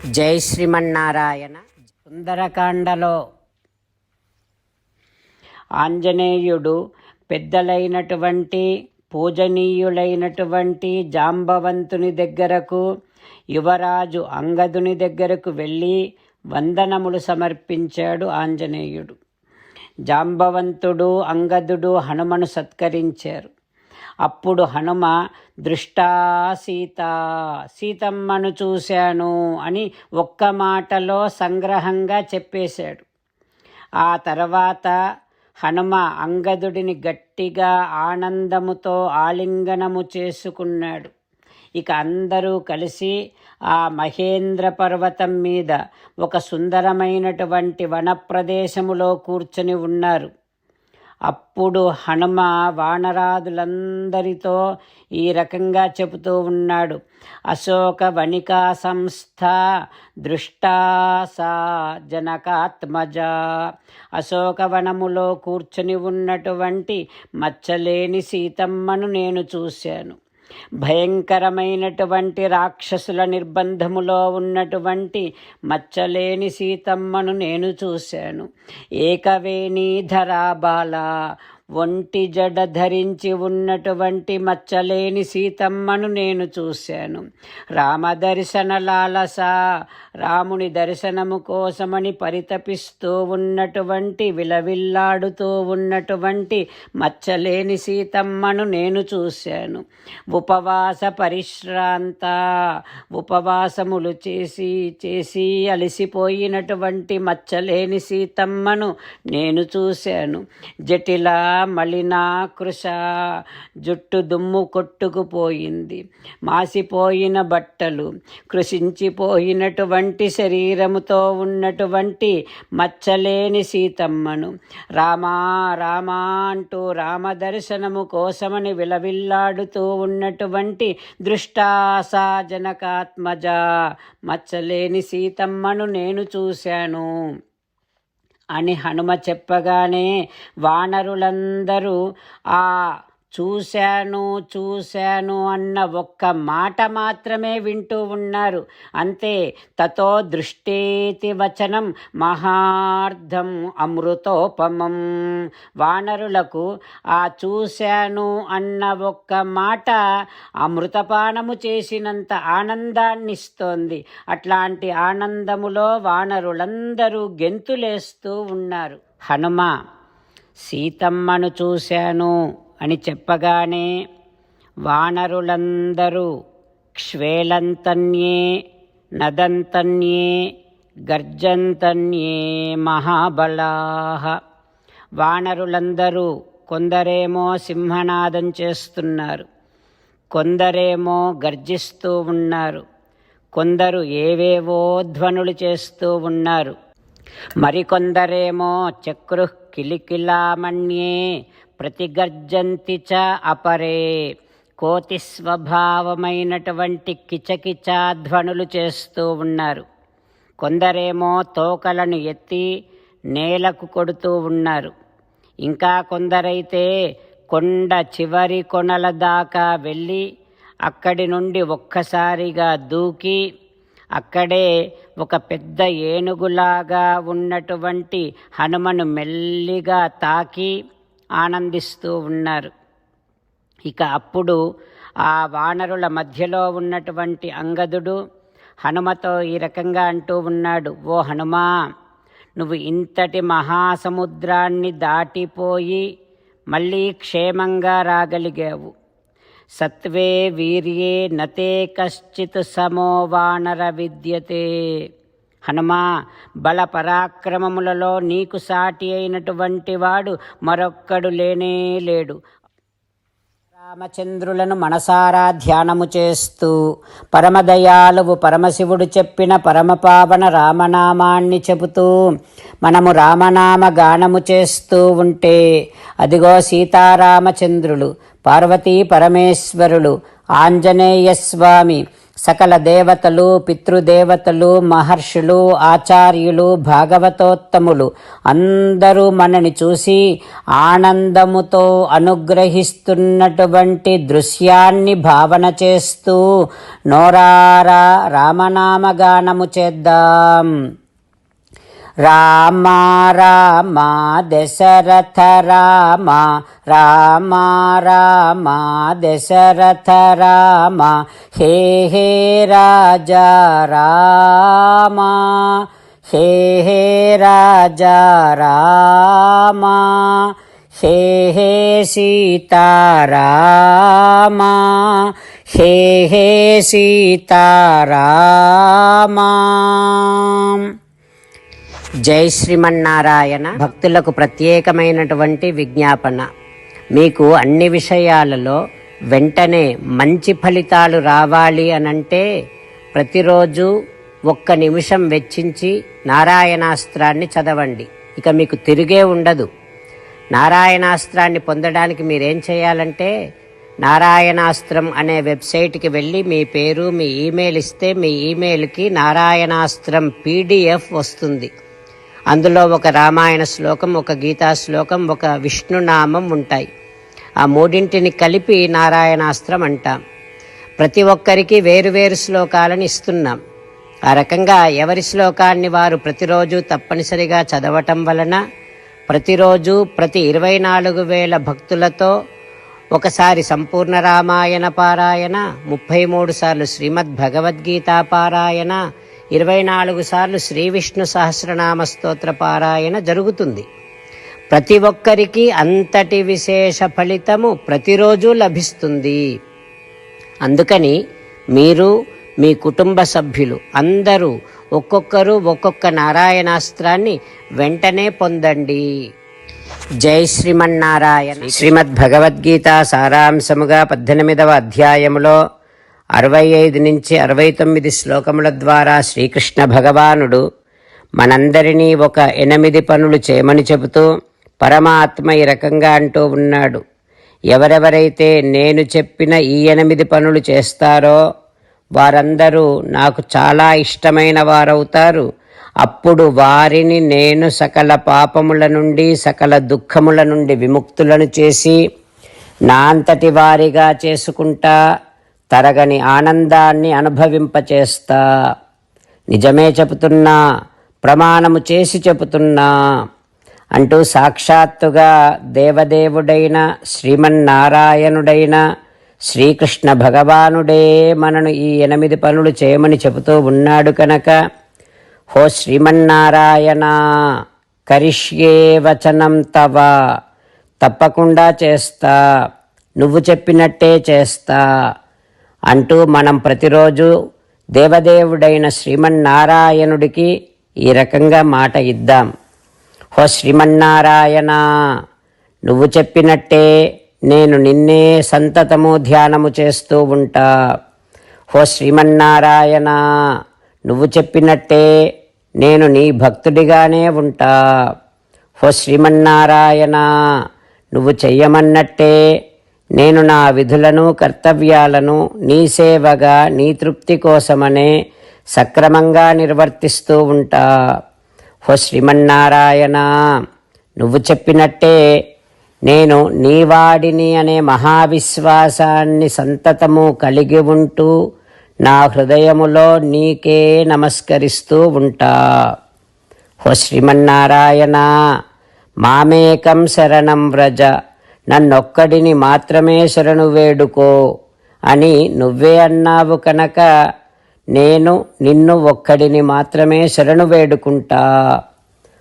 జై శ్రీమన్నారాయణ. సుందరకాండలో ఆంజనేయుడు పెద్దలైనటువంటి పూజనీయులైనటువంటి జాంబవంతుని దగ్గరకు, యువరాజు అంగదుని దగ్గరకు వెళ్ళి వందనములు సమర్పించాడు ఆంజనేయుడు. జాంబవంతుడు అంగదుడు హనుమను సత్కరించారు. అప్పుడు హనుమ దృష్టా సీతమ్మను చూశాను అని ఒక్క మాటలో సంగ్రహంగా చెప్పేశాడు. ఆ తర్వాత హనుమ అంగదుడిని గట్టిగా ఆనందముతో ఆలింగనము చేసుకున్నాడు. ఇక అందరూ కలిసి ఆ మహేంద్ర పర్వతం మీద ఒక సుందరమైనటువంటి వనప్రదేశములో కూర్చొని ఉన్నారు. అప్పుడు హనుమ వానరాదులందరితో ఈ రకంగా చెబుతూ ఉన్నాడు. అశోక వనికా సంస్థ దృష్టా సా జనకాత్మజ. అశోకవనములో కూర్చొని ఉన్నటువంటి మచ్చలేని సీతమ్మను నేను చూశాను. భయంకరమైనటువంటి రాక్షసుల నిర్బంధములో ఉన్నటువంటి మచ్చలేని సీతమ్మను నేను చూశాను. ఏకవేణీధరా బాల, ఒంటి జడ ధరించి ఉన్నటువంటి మచ్చలేని సీతమ్మను నేను చూశాను. రామదర్శన లాలస, రాముని దర్శనము కోసమని పరితపిస్తూ ఉన్నటువంటి విలవిల్లాడుతూ ఉన్నటువంటి మచ్చలేని సీతమ్మను నేను చూశాను. ఉపవాస పరిశ్రాంత, ఉపవాసములు చేసి అలసిపోయినటువంటి మచ్చలేని సీతమ్మను నేను చూశాను. జటిల మలినాకృశ, జుట్టు దుమ్ము కొట్టుకుపోయింది, మాసిపోయిన బట్టలు, కృషించిపోయినటువంటి శరీరముతో ఉన్నటువంటి మచ్చలేని సీతమ్మను రామా రామా అంటూ రామదర్శనము కోసమని విలవిల్లాడుతూ ఉన్నటువంటి దృష్టాసా జనకాత్మజ మచ్చలేని సీతమ్మను నేను చూశాను అని హనుమ చెప్పగానే వానరులందరూ ఆ చూశాను అన్న ఒక్క మాట మాత్రమే వింటూ ఉన్నారు. అంతే. తతో దృష్టేతి వచనం మహార్థం అమృతోపమం. వానరులకు ఆ చూశాను అన్న ఒక్క మాట అమృతపానము చేసినంత ఆనందాన్ని ఇస్తోంది. అట్లాంటి ఆనందములో వానరులందరూ గెంతులేస్తూ ఉన్నారు. హనుమ సీతమ్మను చూశాను అని చెప్పగానే వానరులందరూ క్ష్వేలంతన్యే నదంతన్యే గర్జంతన్యే మహాబలాః. వానరులందరూ కొందరేమో సింహనాదం చేస్తున్నారు, కొందరేమో గర్జిస్తూ ఉన్నారు, కొందరు ఏవేవో ధ్వనులు చేస్తూ ఉన్నారు, మరికొందరేమో చక్రుః కిలికిలామన్యే ప్రతిగర్జంతి చ అపరే. కోతి స్వభావమైనటువంటి కిచకిచా ధ్వనులు చేస్తూ ఉన్నారు. కొందరేమో తోకలను ఎత్తి నేలకు కొడుతూ ఉన్నారు. ఇంకా కొందరైతే కొండ చివరి కొనల దాకా వెళ్ళి అక్కడి నుండి ఒక్కసారిగా దూకి అక్కడే ఒక పెద్ద ఏనుగులాగా ఉన్నటువంటి హనుమను మెల్లిగా తాకి ఆనందిస్తూ ఉన్నారు. ఇక అప్పుడు ఆ వానరుల మధ్యలో ఉన్నటువంటి అంగదుడు హనుమతో ఈ రకంగా అంటూ ఉన్నాడు. ఓ హనుమా, నువ్వు ఇంతటి మహాసముద్రాన్ని దాటిపోయి మళ్ళీ క్షేమంగా రాగలిగావు. సత్వే వీర్యే నతే కశ్చిత్ సమో వానర విద్యతే. హనుమా, బల పరాక్రమములలో నీకు సాటి అయినటువంటి వాడు మరొక్కడు లేనే లేడు. రామచంద్రులను మనసారా ధ్యానము చేస్తూ పరమదయాలువు పరమశివుడు చెప్పిన పరమపావన రామనామాన్ని చెబుతూ మనము రామనామ గానము చేస్తూ ఉంటే అదిగో సీతారామచంద్రులు, పార్వతీ పరమేశ్వరులు, ఆంజనేయ స్వామి సకల దేవతలు, పితృదేవతలు, మహర్షులు, ఆచార్యులు, భాగవతోత్తములు అందరూ మనని చూసి ఆనందముతో అనుగ్రహిస్తున్నటువంటి దృశ్యాన్ని భావన చేస్తూ నోరారా రామనామగానము చేద్దాం. రామ రామ దశరథ రామ, రామ రామ దశరథ రామ, హే హే రాజా రామ, హే హే రాజా రామ, హే హే సీతారామ, హే హే సీతారామ. జై శ్రీమన్నారాయణ. భక్తులకు ప్రత్యేకమైనటువంటి విజ్ఞాపన. మీకు అన్ని విషయాలలో వెంటనే మంచి ఫలితాలు రావాలి అనంటే ప్రతిరోజు 1 నిమిషం వెచ్చించి నారాయణాస్త్రాన్ని చదవండి. ఇక మీకు తిరిగే ఉండదు. నారాయణాస్త్రాన్ని పొందడానికి మీరేం చేయాలంటే నారాయణాస్త్రం అనే వెబ్సైట్కి వెళ్ళి మీ పేరు, మీ ఈమెయిల్ ఇస్తే మీ ఈమెయిల్కి నారాయణాస్త్రం PDF వస్తుంది. అందులో ఒక రామాయణ శ్లోకం, ఒక గీతా శ్లోకం, ఒక విష్ణునామం ఉంటాయి. ఆ 3 కలిపి నారాయణాస్త్రం అంటాం. ప్రతి ఒక్కరికి వేరువేరు శ్లోకాలను ఇస్తున్నాం. ఆ రకంగా ఎవరి శ్లోకాన్ని వారు ప్రతిరోజు తప్పనిసరిగా చదవటం వలన ప్రతిరోజు ప్రతి 24,000 భక్తులతో ఒకసారి సంపూర్ణ రామాయణ పారాయణ, 33 సార్లు శ్రీమద్ భగవద్గీత పారాయణ, 24 సార్లు శ్రీ విష్ణు సహస్రనామ స్తోత్ర పారాయణ జరుగుతుంది. ప్రతి ఒక్కరికి అంతటి విశేష ఫలితము ప్రతిరోజు లభిస్తుంది. అందుకని మీరు, మీ కుటుంబ సభ్యులు అందరూ ఒక్కొక్కరు ఒక్కొక్క నారాయణాస్త్రాన్ని వెంటనే పొందండి. జై శ్రీమన్నారాయణ. శ్రీమద్ భగవద్గీత సారాంశముగా 18వ అధ్యాయములో 65 నుంచి 69 శ్లోకముల ద్వారా శ్రీకృష్ణ భగవానుడు మనందరినీ ఒక 8 పనులు చేయమని చెబుతూ పరమాత్మ ఈ రకంగా అంటూ ఉన్నాడు. ఎవరెవరైతే నేను చెప్పిన ఈ 8 పనులు చేస్తారో వారందరూ నాకు చాలా ఇష్టమైన వారవుతారు. అప్పుడు వారిని నేను సకల పాపముల నుండి, సకల దుఃఖముల నుండి విముక్తులను చేసి నా అంతటి వారిగా చేసుకుంటా, తరగని ఆనందాన్ని అనుభవింపచేస్తా. నిజమే చెబుతున్నా, ప్రమాణము చేసి చెబుతున్నా అంటూ సాక్షాత్తుగా దేవదేవుడైన శ్రీమన్నారాయణుడైన శ్రీకృష్ణ భగవానుడే మనను ఈ 8 పనులు చేయమని చెబుతూ ఉన్నాడు కనుక, హో శ్రీమన్నారాయణ, కరిష్యే వచనం తవ, తప్పకుండా చేస్తా, నువ్వు చెప్పినట్టే చేస్తా అంటూ మనం ప్రతిరోజు దేవదేవుడైన శ్రీమన్నారాయణుడికి ఈ రకంగా మాట ఇద్దాం. హో శ్రీమన్నారాయణ, నువ్వు చెప్పినట్టే నేను నిన్నే సంతతము ధ్యానము చేస్తూ ఉంటా. హో శ్రీమన్నారాయణ, నువ్వు చెప్పినట్టే నేను నీ భక్తుడిగానే ఉంటా. హో శ్రీమన్నారాయణ, నువ్వు చెయ్యమన్నట్టే నేను నా విధులను, కర్తవ్యాలను నీ సేవగా, నీ తృప్తి కోసమనే సక్రమంగా నిర్వర్తిస్తూ ఉంటా. హో శ్రీమన్నారాయణ, నువ్వు చెప్పినట్టే నేను నీవాడిని అనే మహావిశ్వాసాన్ని సంతతము కలిగి ఉంటూ నా హృదయములో నీకే నమస్కరిస్తూ ఉంటా. హో శ్రీమన్నారాయణ, మామేకం శరణం వ్రజ, నన్నొక్కడిని మాత్రమే శరణు వేడుకో అని నువ్వే అన్నావు కనుక నేను నిన్ను ఒక్కడిని మాత్రమే శరణు వేడుకుంటా.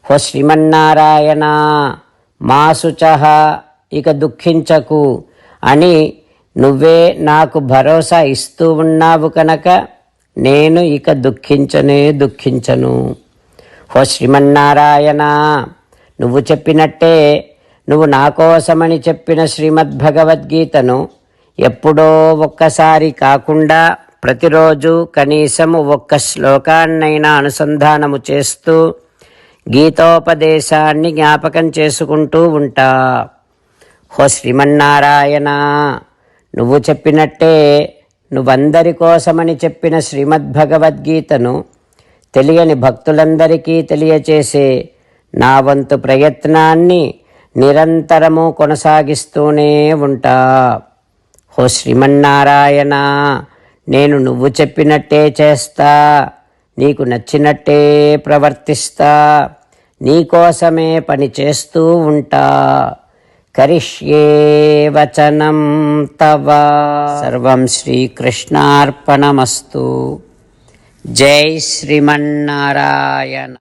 హో శ్రీమన్నారాయణ, మా శుచః, ఇక దుఃఖించకు అని నువ్వే నాకు భరోసా ఇస్తూ ఉన్నావు కనుక నేను ఇక దుఃఖించను. హో శ్రీమన్నారాయణ, నువ్వు చెప్పినట్టే నువ్వు నా కోసమని చెప్పిన శ్రీమద్భగవద్గీతను ఎప్పుడో ఒక్కసారి కాకుండా ప్రతిరోజు కనీసము 1 శ్లోకాన్నైనా అనుసంధానము చేస్తూ గీతోపదేశాన్ని జ్ఞాపకం చేసుకుంటూ ఉంటా. హో శ్రీమన్నారాయణ, నువ్వు చెప్పినట్టే నువ్వందరి కోసమని చెప్పిన శ్రీమద్భగవద్గీతను తెలియని భక్తులందరికీ తెలియచేసే నా వంతు ప్రయత్నాన్ని నిరంతరము కొనసాగిస్తూనే ఉంటా. ఓ శ్రీమన్నారాయణ, నేను నువ్వు చెప్పినట్టే చేస్తా, నీకు నచ్చినట్టే ప్రవర్తిస్తా, నీకోసమే పని చేస్తూ ఉంటా. కరిష్యే వచనం తవ. సర్వం శ్రీకృష్ణార్పణమస్తు. జై శ్రీమన్నారాయణ.